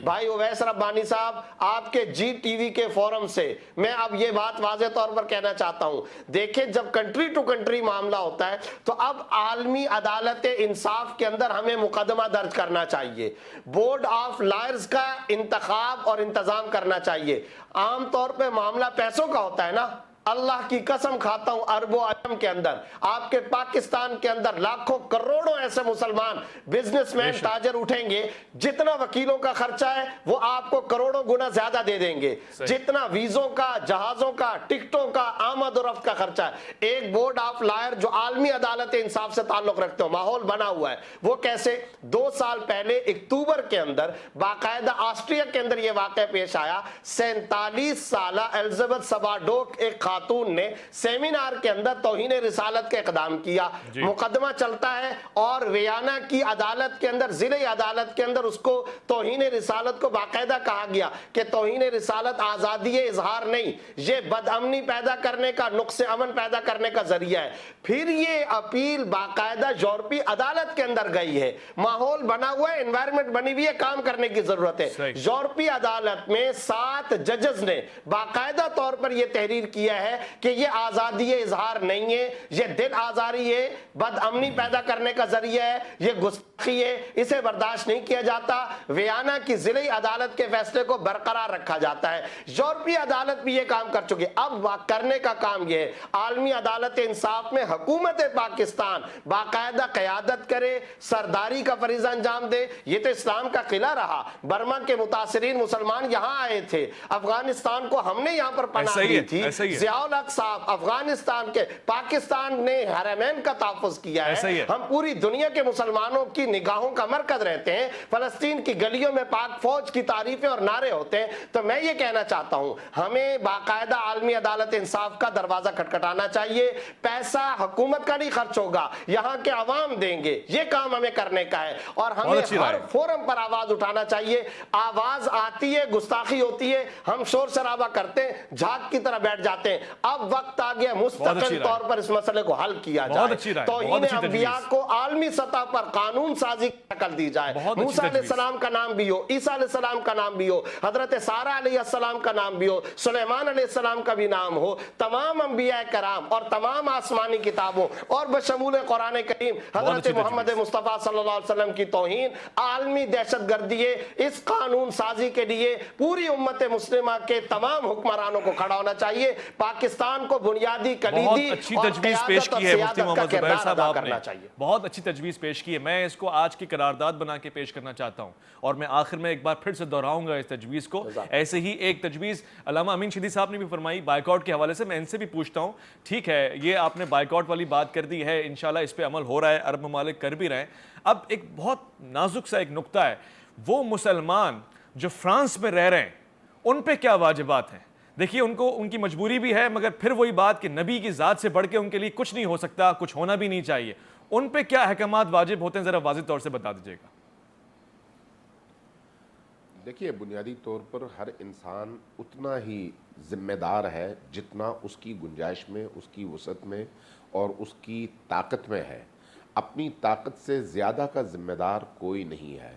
بھائی اویس ربانی صاحب، آپ کے جی ٹی وی کے فورم سے میں اب یہ بات واضح طور پر کہنا چاہتا ہوں. دیکھیں، جب کنٹری ٹو کنٹری معاملہ ہوتا ہے تو اب عالمی عدالت انصاف کے اندر ہمیں مقدمہ درج کرنا چاہیے، بورڈ آف لائرز کا انتخاب اور انتظام کرنا چاہیے. عام طور پہ معاملہ پیسوں کا ہوتا ہے نا. اللہ کی قسم کھاتا ہوں، عرب و عجم کے اندر، آپ کے پاکستان کے اندر لاکھوں کروڑوں ایسے مسلمان بزنس مین تاجر اٹھیں گے، جتنا وکیلوں کا خرچہ ہے وہ آپ کو کروڑوں گنا زیادہ دے دیں گے. جتنا ویزوں کا، جہازوں کا، ٹکٹوں کا، آمد و رفت کا خرچہ ہے. ایک بورڈ آف لائر جو عالمی عدالت انصاف سے تعلق رکھتے ہو، ماحول بنا ہوا ہے. وہ کیسے؟ 2 سال پہلے اکتوبر کے اندر باقاعدہ آسٹریا کے اندر یہ واقعہ پیش آیا. 47 سالہ الزبتھ سباڈوک ایک خاتون نے سیمینار کے اندر توہین رسالت کا اقدام کیا. مقدمہ چلتا ہے اور ویانا کی عدالت کے اندر، ضلعی عدالت کے اندر اس کو توہین رسالت کو باقاعدہ کہا گیا کہ توہین رسالت آزادی اظہار نہیں، یہ بد امنی پیدا کرنے کا، نقص امن پیدا کرنے کا ذریعہ ہے. پھر یہ اپیل باقاعدہ یورپی عدالت کے اندر گئی ہے. ماحول بنا ہوا ہے، انوائرمنٹ بنی ہوئی ہے، کام کرنے کی ضرورت ہے. یورپی عدالت میں 7 ججز نے باقاعدہ طور پر یہ تحریر کیا ہے ہے کہ یہ آزادی اظہار نہیں ہے، یہ دل آزاری ہے، بد امنی پیدا کرنے کا ذریعہ ہے، یہ گستاخی ہے، اسے برداشت نہیں کیا جاتا۔ ویانا کی ضلعی عدالت کے فیصلے کو برقرار رکھا جاتا ہے، یورپی عدالت بھی یہ کام کر چکی، اب کرنے کا کام یہ ہے عالمی عدالت انصاف میں حکومت پاکستان باقاعدہ قیادت کرے، سرداری کا فریضہ انجام دے۔ یہ تو اسلام کا قلعہ رہا، برما کے متاثرین مسلمان یہاں آئے تھے، افغانستان کو ہم نے یہاں پر پناہ دی تھی، ضیاء الحق صاحب افغانستان کے، پاکستان نے حرمین کا تحفظ کیا ہے، ہم پوری دنیا کے مسلمانوں کی نگاہوں کا مرکز رہتے ہیں، فلسطین کی گلیوں میں پاک فوج کی تعریفیں اور نعرے ہوتے ہیں۔ تو میں یہ کہنا چاہتا ہوں ہمیں باقاعدہ عالمی عدالت انصاف کا دروازہ کھٹکھٹانا چاہیے، پیسہ حکومت کا نہیں خرچ ہوگا، یہاں کے عوام دیں گے، یہ کام ہمیں کرنے کا ہے، اور ہمیں ہر فورم پر آواز اٹھانا چاہیے۔ آواز آتی ہے، گستاخی ہوتی ہے، ہم شور شرابہ کرتے ہیں، جھاگ کی طرح بیٹھ جاتے ہیں۔ اب وقت آ گیا مستقل طور پر اس مسئلے کو حل کیا جائے، توہین انبیاء کو عالمی سطح پر قانون سازی کی شکل دی جائے، موسیٰ علیہ السلام کا نام بھی ہو، عیسیٰ علیہ السلام کا نام بھی ہو، حضرت سارہ علیہ السلام کا نام بھی ہو، سلیمان علیہ السلام کا بھی نام ہو، تمام انبیاء کرام اور تمام آسمانی کتابوں اور بشمول قرآن کریم حضرت محمد مصطفیٰ صلی اللہ علیہ وسلم کی توہین عالمی دہشت گردی ہے۔ اس قانون سازی کے لیے پوری امت مسلمہ کے تمام حکمرانوں کو کھڑا ہونا چاہیے، پاکستان کو بنیادی کلیدی اور قیادت اور سیادت کا کردار ادا کرنا چاہیے۔ بہت اچھی تجویز پیش کی ہے، میں اس کو آج کی قرارداد بنا کے پیش کرنا چاہتا ہوں، اور میں آخر میں ایک بار پھر سے دہراؤں گا اس تجویز کو۔ ایسے ہی ایک تجویز علامہ امین شدی صاحب نے بھی فرمائی بائیکاٹ کے حوالے سے، میں ان سے بھی پوچھتا ہوں، ٹھیک ہے یہ آپ نے بائیکاٹ والی بات کر دی ہے، انشاءاللہ اس پہ عمل ہو رہا ہے، عرب ممالک کر بھی رہے ہیں۔ اب ایک بہت نازک سا ایک نقطہ ہے، وہ مسلمان جو فرانس میں رہ رہے ہیں ان پہ کیا واجبات ہیں؟ دیکھیے ان کی مجبوری بھی ہے، مگر پھر وہی بات کہ نبی کی ذات سے بڑھ کے ان کے لیے کچھ نہیں ہو سکتا، کچھ ہونا بھی نہیں چاہیے، ان پہ کیا احکامات واجب ہوتے ہیں، ذرا واضح طور سے بتا دیجیے گا۔ دیکھیے بنیادی طور پر ہر انسان اتنا ہی ذمہ دار ہے جتنا اس کی گنجائش میں، اس کی وسعت میں اور اس کی طاقت میں ہے، اپنی طاقت سے زیادہ کا ذمہ دار کوئی نہیں ہے،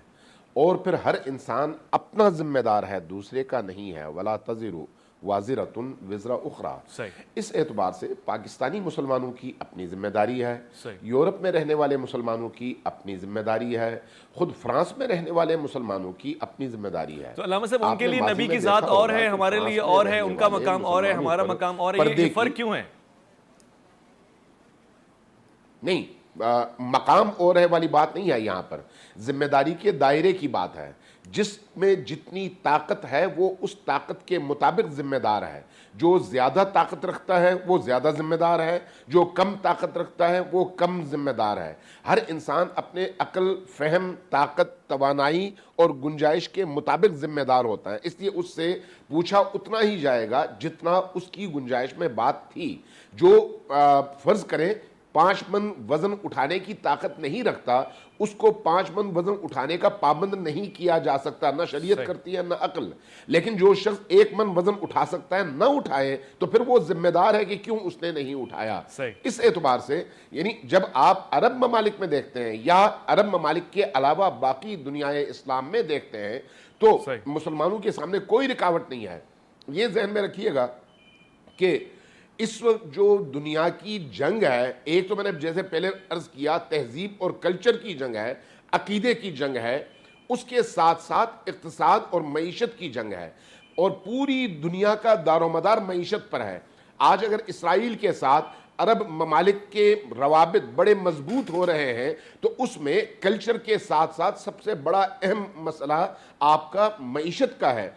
اور پھر ہر انسان اپنا ذمہ دار ہے، دوسرے کا نہیں ہے، وَلَا تَزِرُ وَازِرَةٌ وِزْرَ اُخْرَى۔ اس اعتبار سے پاکستانی مسلمانوں کی اپنی ذمہ داری ہے، یورپ میں رہنے والے مسلمانوں کی اپنی ذمہ داری ہے، خود فرانس میں رہنے والے مسلمانوں کی اپنی ذمہ داری ہے۔ تو علامہ صاحب ان کے لیے نبی کی ذات اور ہے، ہمارے لیے اور ہے، ان کا مقام اور ہے، ہمارا مقام اور ہے، یہ فرق کیوں ہے؟ نہیں، مقام اور ہے والی بات نہیں ہے، یہاں پر ذمہ داری کے دائرے کی بات ہے، جس میں جتنی طاقت ہے وہ اس طاقت کے مطابق ذمہ دار ہے، جو زیادہ طاقت رکھتا ہے وہ زیادہ ذمہ دار ہے، جو کم طاقت رکھتا ہے وہ کم ذمہ دار ہے۔ ہر انسان اپنے عقل، فہم، طاقت، توانائی اور گنجائش کے مطابق ذمہ دار ہوتا ہے، اس لیے اس سے پوچھا اتنا ہی جائے گا جتنا اس کی گنجائش میں بات تھی۔ جو فرض کریں 5 من وزن اٹھانے کی طاقت نہیں رکھتا، اس کو 5 من وزن اٹھانے کا پابند نہیں کیا جا سکتا، نہ شریعت کرتی ہے نہ عقل۔ لیکن جو شخص 1 من وزن اٹھا سکتا ہے نہ اٹھائے تو پھر وہ ذمہ دار ہے کہ کیوں اس نے نہیں اٹھایا۔ اس اعتبار سے یعنی جب آپ عرب ممالک میں دیکھتے ہیں یا عرب ممالک کے علاوہ باقی دنیا اسلام میں دیکھتے ہیں تو مسلمانوں کے سامنے کوئی رکاوٹ نہیں ہے۔ یہ ذہن میں رکھیے گا کہ اس وقت جو دنیا کی جنگ ہے، ایک تو میں نے جیسے پہلے عرض کیا تہذیب اور کلچر کی جنگ ہے، عقیدے کی جنگ ہے، اس کے ساتھ ساتھ اقتصاد اور معیشت کی جنگ ہے، اور پوری دنیا کا دار و مدار معیشت پر ہے۔ آج اگر اسرائیل کے ساتھ عرب ممالک کے روابط بڑے مضبوط ہو رہے ہیں تو اس میں کلچر کے ساتھ ساتھ سب سے بڑا اہم مسئلہ آپ کا معیشت کا ہے۔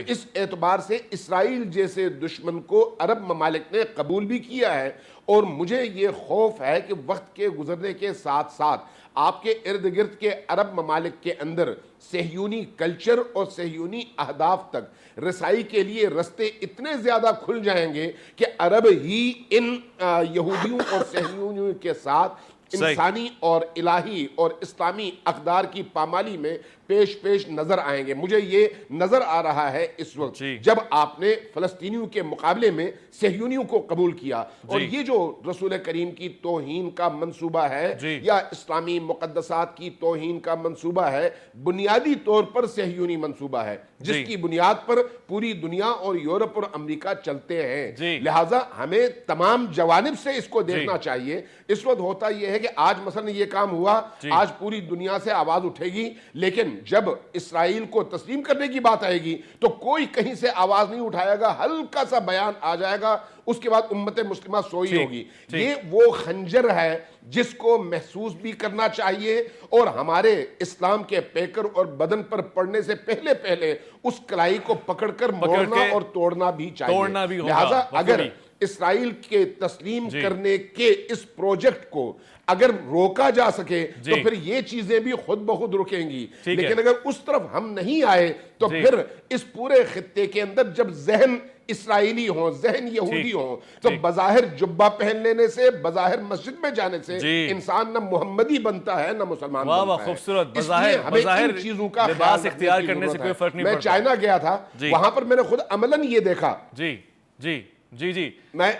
اس اعتبار سے اسرائیل جیسے دشمن کو عرب ممالک نے قبول بھی کیا ہے، اور مجھے یہ خوف ہے کہ وقت کے گزرنے کے ساتھ ساتھ آپ کے ارد گرد کے عرب ممالک کے اندر صہیونی کلچر اور صہیونی اہداف تک رسائی کے لیے رستے اتنے زیادہ کھل جائیں گے کہ عرب ہی ان یہودیوں اور صہیونیوں کے ساتھ انسانی اور الہی اور اسلامی اقدار کی پامالی میں پیش نظر آئیں گے. مجھے یہ نظر آ رہا ہے اس وقت جب آپ نے فلسطینیوں کے مقابلے میں صہیونیوں کو قبول کیا, اور یہ جو رسول کریم کی توہین کا منصوبہ ہے یا اسلامی مقدسات کی توہین کا منصوبہ ہے, بنیادی طور پر صہیونی منصوبہ ہے جس کی بنیاد پر پوری دنیا اور یورپ اور امریکہ چلتے ہیں. لہٰذا ہمیں تمام جوانب سے اس کو دیکھنا چاہیے. اس وقت ہوتا یہ ہے کہ آج مثلا یہ کام ہوا, آج پوری دنیا سے آواز اٹھے گی, لیکن جب اسرائیل کو تسلیم کرنے کی بات آئے گی تو کوئی کہیں سے آواز نہیں اٹھائے گا, ہلکا سا بیان آ جائے گا, اس کے بعد امت مسلمہ سوئی ہوگی. یہ وہ خنجر ہے جس کو محسوس بھی کرنا چاہیے, اور ہمارے اسلام کے پیکر اور بدن پر پڑنے سے پہلے اس کلائی کو پکڑ کر موڑنا اور توڑنا بھی چاہیے. لہٰذا اگر اسرائیل کے تسلیم کرنے کے اس پروجیکٹ کو اگر روکا جا سکے تو پھر یہ چیزیں بھی خود بخود رکیں گی. لیکن اگر اس طرف ہم نہیں آئے تو پھر اس پورے خطے کے اندر جب ذہن اسرائیلی ہوں, ذہن یہودی ہوں, تو بظاہر جبہ پہن لینے سے, بظاہر مسجد میں جانے سے انسان نہ محمدی بنتا ہے نہ مسلمان بنتا ہے. خوبصورت. بظاہر چیزوں کا لباس اختیار کرنے سے کوئی فرق نہیں پڑتا. میں چائنا گیا تھا, وہاں پر میں نے خود عملاً یہ دیکھا. جی میں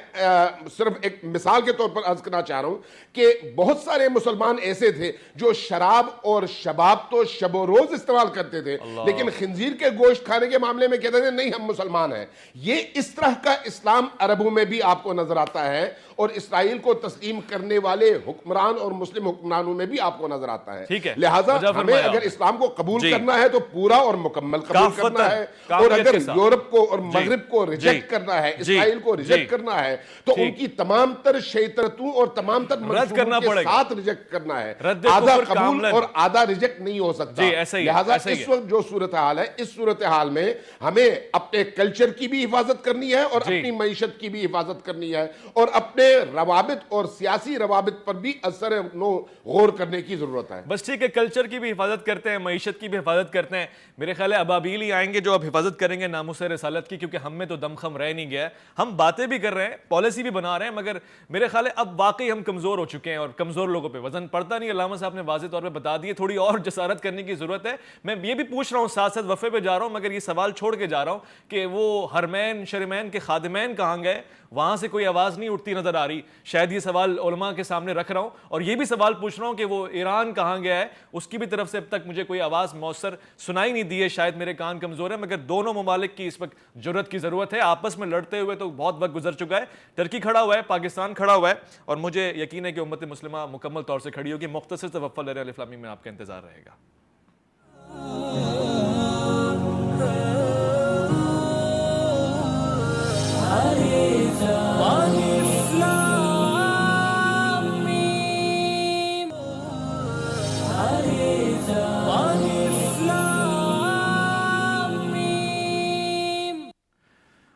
صرف ایک مثال کے طور پر عرض کرنا چاہ رہا ہوں کہ بہت سارے مسلمان ایسے تھے جو شراب اور شباب تو شب و روز استعمال کرتے تھے, لیکن خنزیر کے گوشت کھانے کے معاملے میں کہتے تھے نہیں ہم مسلمان ہیں. یہ اس طرح کا اسلام عربوں میں بھی آپ کو نظر آتا ہے, اور اسرائیل کو تسلیم کرنے والے حکمران اور مسلم حکمرانوں میں بھی آپ کو نظر آتا ہے. لہٰذا ہمیں اگر اسلام کو قبول کرنا ہے تو پورا اور مکمل قبول کرنا ہے, اور اگر یورپ کو اور مغرب کو ریجیکٹ کرنا ہے, اسرائیل کو ریجیکٹ کرنا ہے, تو ان کی تمام تر شیطرتوں اور تمام تر منصوبوں کے ساتھ ریجیکٹ کرنا ہے. آدھا قبول اور آدھا ریجیکٹ نہیں ہو سکتا. لہٰذا اس وقت جو صورتحال ہے, اس صورتحال میں ہمیں اپنے کلچر کی بھی حفاظت کرنی ہے اور اپنی معیشت کی بھی حفاظت کرنی ہے, اور اپنے روابط اور سیاسی روابط پر بھی اثر نو غور کرنے کی ضرورت ہے. بس ٹھیک ہے, کلچر کی بھی حفاظت کرتے ہیں, معیشت کی بھی حفاظت کرتے ہیں. میرے خیال ہے ابابیل ہی آئیں گے جو اب حفاظت کریں گے ناموس رسالت کی, کیونکہ ہم میں تو دم خم رہ نہیں گیا ہے. ہم باتیں بھی کر رہے ہیں, پالیسی بھی بنا رہے ہیں, مگر میرے خیال ہے اب واقعی ہم کمزور ہو چکے ہیں, اور کمزور لوگوں پہ وزن پڑتا نہیں. علامہ صاحب نے واضح طور پہ بتا دیے, تھوڑی اور جسارت کرنے کی ضرورت ہے. میں یہ بھی پوچھ رہا ہوں, ساتھ ساتھ وفے پہ جا رہا ہوں, مگر یہ سوال چھوڑ کے جا رہا ہوں کہ وہ حرمین شرمین کے خادمین کہاں گئے؟ وہاں سے کوئی آواز نہیں اٹھتی نظر آ رہی. شاید یہ سوال علماء کے سامنے رکھ رہا ہوں, اور یہ بھی سوال پوچھ رہا ہوں کہ وہ ایران کہاں گیا ہے, اس کی بھی طرف سے اب تک مجھے کوئی آواز مؤثر سنائی نہیں دی ہے. شاید میرے کان کمزور ہیں, مگر دونوں ممالک کی اس وقت جرأت کی ضرورت ہے. آپس میں لڑتے ہوئے تو بہت وقت گزر چکا ہے. ترکی کھڑا ہوا ہے, پاکستان کھڑا ہوا ہے, اور مجھے یقین ہے کہ امت مسلمہ مکمل طور سے کھڑی ہوگی. مختصر سے وقفہ لے رہے ہیں, الف لام میم میں آپ کا انتظار رہے گا.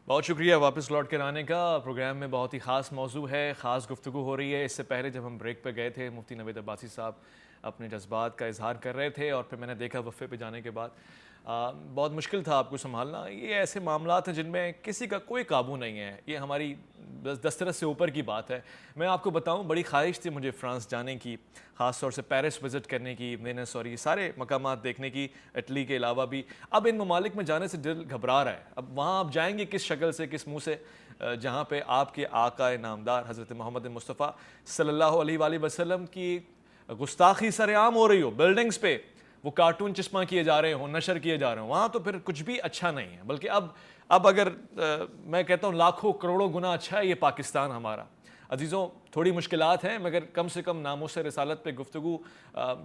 بہت شکریہ واپس لوٹ کر آنے کا. پروگرام میں بہت ہی خاص موضوع ہے, خاص گفتگو ہو رہی ہے. اس سے پہلے جب ہم بریک پہ گئے تھے, مفتی نوید عباسی صاحب اپنے جذبات کا اظہار کر رہے تھے, اور پھر میں نے دیکھا وفے پہ جانے کے بعد بہت مشکل تھا آپ کو سنبھالنا. یہ ایسے معاملات ہیں جن میں کسی کا کوئی قابو نہیں ہے, یہ ہماری دسترس سے اوپر کی بات ہے. میں آپ کو بتاؤں, بڑی خواہش تھی مجھے فرانس جانے کی, خاص طور سے پیرس وزٹ کرنے کی, وینس اور یہ سارے مقامات دیکھنے کی, اٹلی کے علاوہ بھی. اب ان ممالک میں جانے سے دل گھبرا رہا ہے. اب وہاں آپ جائیں گے کس شکل سے, کس منہ سے, جہاں پہ آپ کے آقا نامدار حضرت محمد مصطفیٰ صلی اللہ علیہ وآلہ وسلم کی گستاخی سر عام ہو رہی ہو, بلڈنگز پہ وہ کارٹون چشمہ کیے جا رہے ہوں, نشر کیے جا رہے ہوں. وہاں تو پھر کچھ بھی اچھا نہیں ہے, بلکہ اب اگر میں کہتا ہوں لاکھوں کروڑوں گنا اچھا ہے یہ پاکستان ہمارا. عزیزوں, تھوڑی مشکلات ہیں, مگر کم سے کم ناموس رسالت پہ گفتگو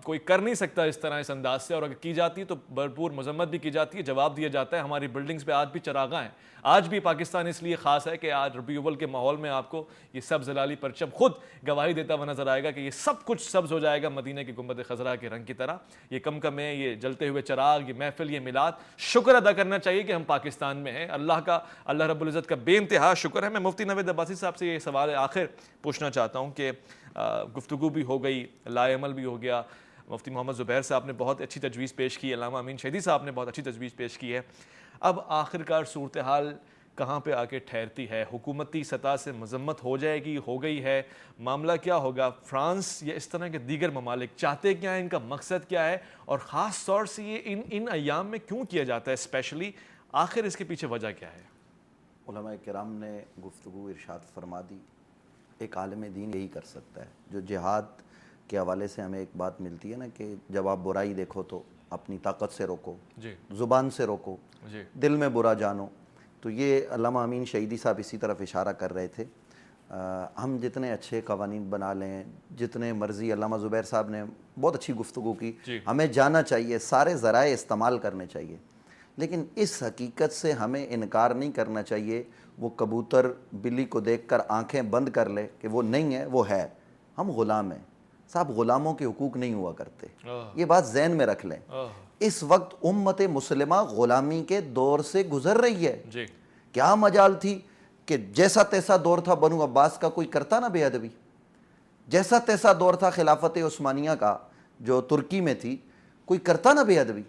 کوئی کر نہیں سکتا اس طرح, اس انداز سے, اور اگر کی جاتی تو بھرپور مذمت بھی کی جاتی ہے, جواب دیا جاتا ہے. ہماری بلڈنگز پہ آج بھی چراغاں ہیں. آج بھی پاکستان اس لیے خاص ہے کہ آج ربیع الاول کے ماحول میں آپ کو یہ سبز ہلالی پرچم خود گواہی دیتا ہوا نظر آئے گا کہ یہ سب کچھ سبز ہو جائے گا مدینہ کی گنبد خضرا کے رنگ کی طرح. یہ کمکمیں, یہ جلتے ہوئے چراغ, یہ محفل, یہ میلاد, شکر ادا کرنا چاہیے کہ ہم پاکستان میں ہیں. اللہ رب العزت کا بے انتہا شکر ہے. میں مفتی نوید عباسی صاحب سے یہ سوال آخر پوچھنا چاہتا ہوں کہ گفتگو بھی ہو گئی, لائے عمل بھی ہو گیا, مفتی محمد زبیر صاحب نے بہت اچھی تجویز پیش کی, علامہ امین شہیدی صاحب نے بہت اچھی تجویز پیش کی ہے. اب آخرکار صورتحال کہاں پہ آ کے ٹھہرتی ہے؟ حکومتی سطح سے مذمت ہو جائے گی، ہو گئی ہے، معاملہ کیا ہوگا؟ فرانس یا اس طرح کے دیگر ممالک چاہتے کیا ہیں، ان کا مقصد کیا ہے، اور خاص طور سے یہ ان ایام میں کیوں کیا جاتا ہے اسپیشلی؟ آخر اس کے پیچھے وجہ کیا ہے؟ علماء کرام نے گفتگو ارشاد فرما دی، ایک عالم دین یہی کر سکتا ہے. جو جہاد کے حوالے سے ہمیں ایک بات ملتی ہے نا کہ جب آپ برائی دیکھو تو اپنی طاقت سے روکو، جی زبان سے روکو، جی دل میں برا جانو. تو یہ علامہ امین شہیدی صاحب اسی طرف اشارہ کر رہے تھے. ہم جتنے اچھے قوانین بنا لیں، جتنے مرضی، علامہ زبیر صاحب نے بہت اچھی گفتگو کی، ہمیں جانا چاہیے، سارے ذرائع استعمال کرنے چاہیے، لیکن اس حقیقت سے ہمیں انکار نہیں کرنا چاہیے. وہ کبوتر بلی کو دیکھ کر آنکھیں بند کر لے کہ وہ نہیں ہے، وہ ہے. ہم غلام ہیں صاحب، غلاموں کے حقوق نہیں ہوا کرتے، یہ بات ذہن میں رکھ لیں. اس وقت امت مسلمہ غلامی کے دور سے گزر رہی ہے. جی کیا مجال تھی کہ جیسا تیسا دور تھا بنو عباس کا، کوئی کرتا نہ بے ادبی. جیسا تیسا دور تھا خلافت عثمانیہ کا جو ترکی میں تھی، کوئی کرتا نہ بے ادبی.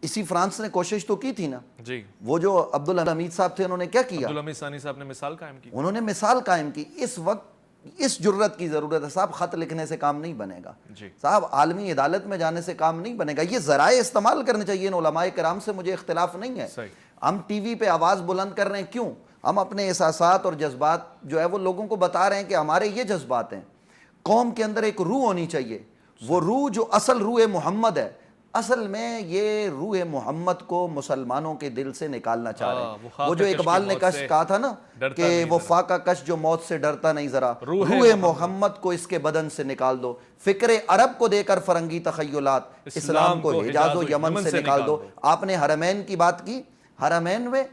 اسی فرانس نے کوشش تو کی تھی نا. جی وہ جو عبدالحمید صاحب تھے، انہوں نے کیا کیا؟ عبدالحمید ثانی صاحب نے مثال قائم کی. انہوں نے مثال قائم کی. اس وقت اس جرت کی ضرورت ہے صاحب. خط لکھنے سے کام نہیں بنے گا جی صاحب، عالمی عدالت میں جانے سے کام نہیں بنے گا. یہ ذرائع استعمال کرنے چاہیے. ان علماء کرام سے مجھے اختلاف نہیں ہے. صحیح. ہم ٹی وی پہ آواز بلند کر رہے ہیں، کیوں؟ ہم اپنے احساسات اور جذبات جو ہے وہ لوگوں کو بتا رہے ہیں کہ ہمارے یہ جذبات ہیں. قوم کے اندر ایک روح ہونی چاہیے، وہ روح جو اصل روح محمد ہے. اصل میں یہ روح محمد کو مسلمانوں کے دل سے نکالنا چاہ رہے ہیں. وہ جو اقبال نے کش کہا تھا نا کہ وہ فاقہ کش جو موت سے ڈرتا نہیں ذرا، روح محمد کو اس کے بدن سے نکال دو. فکر عرب کو دے کر فرنگی تخیلات، اسلام کو حجاز و یمن سے نکال دو. آپ نے حرمین کی بات کی. حرمین میں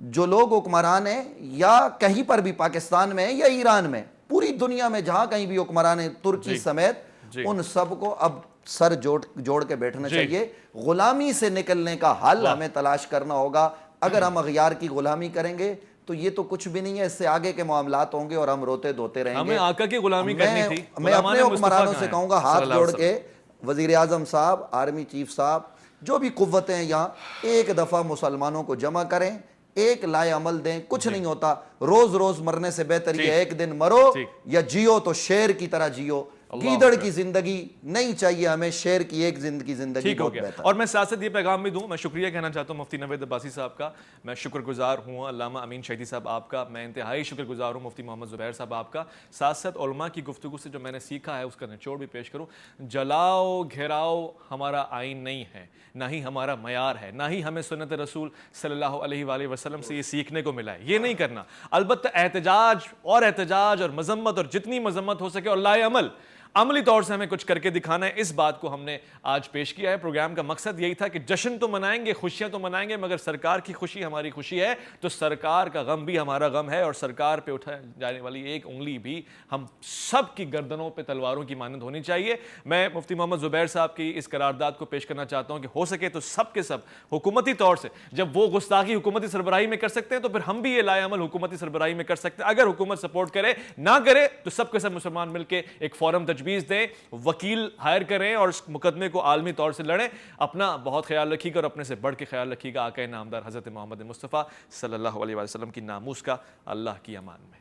جو لوگ حکمران ہیں، یا کہیں پر بھی پاکستان میں یا ایران میں، پوری دنیا میں جہاں کہیں بھی حکمران ہیں، ترکی سمیت، ان سب کو اب سر جوڑ کے بیٹھنا چاہیے. غلامی سے نکلنے کا حل ہمیں تلاش کرنا ہوگا. اگر ہم اغیار کی غلامی کریں گے تو یہ تو کچھ بھی نہیں ہے. اس سے آگے کے معاملات ہوں گے اور ہم روتے دھوتے رہیں گے. ہمیں آقا کی غلامی کرنی تھی. میں اپنے حکمرانوں سے کہوں گا، ہاتھ جوڑ کے، وزیر اعظم صاحب، آرمی چیف صاحب، جو بھی قوتیں ہیں یہاں، ایک دفعہ مسلمانوں کو جمع کریں، ایک لائے عمل دیں. کچھ نہیں ہوتا. روز روز مرنے سے بہتر یہ ایک دن مرو، یا جیو تو شیر کی طرح جیو. گیدڑ کی زندگی نہیں چاہیے ہمیں، شیر کی ایک زندگی بہت بہتر. اور میں سیاست یہ پیغام بھی دوں. میں شکریہ کہنا چاہتا ہوں مفتی نوید عباسی صاحب کا. میں شکر گزار ہوں علامہ امین شہیدی صاحب آپ کا. میں انتہائی شکر گزار ہوں مفتی محمد زبیر صاحب آپ کا. ساتھ ساتھ علماء کی گفتگو سے جو میں نے سیکھا ہے اس کا نچوڑ بھی پیش کروں. جلاؤ گھیراؤ ہمارا آئین نہیں ہے، نہ ہی ہمارا معیار ہے، نہ ہی ہمیں سنت رسول صلی اللہ علیہ وآلہ وسلم سے یہ سیکھنے کو ملا ہے. یہ نہیں کرنا. البتہ احتجاج اور مذمت، اور جتنی مذمت ہو سکے، اور لائے عملی طور سے ہمیں کچھ کر کے دکھانا ہے. اس بات کو ہم نے آج پیش کیا ہے. پروگرام کا مقصد یہی تھا کہ جشن تو منائیں گے، خوشیاں تو منائیں گے، مگر سرکار کی خوشی ہماری خوشی ہے تو سرکار کا غم بھی ہمارا غم ہے. اور سرکار پہ اٹھائے جانے والی ایک انگلی بھی ہم سب کی گردنوں پہ تلواروں کی مانند ہونی چاہیے. میں مفتی محمد زبیر صاحب کی اس قرارداد کو پیش کرنا چاہتا ہوں کہ ہو سکے تو سب کے سب حکومتی طور سے، جب وہ گستاخی حکومتی سربراہی میں کر سکتے ہیں تو پھر ہم بھی یہ لائے عمل حکومتی سربراہی میں کر سکتے ہیں. اگر حکومت سپورٹ کرے، نہ کرے تو سب کے سب مسلمان مل کے ایک فورم تجویز دیں، وکیل ہائر کریں اور اس مقدمے کو عالمی طور سے لڑیں. اپنا بہت خیال رکھیے گا اور اپنے سے بڑھ کے خیال رکھیے گا. آقا نامدار حضرت محمد مصطفیٰ صلی اللہ علیہ وسلم کی ناموس کا. اللہ کی امان میں.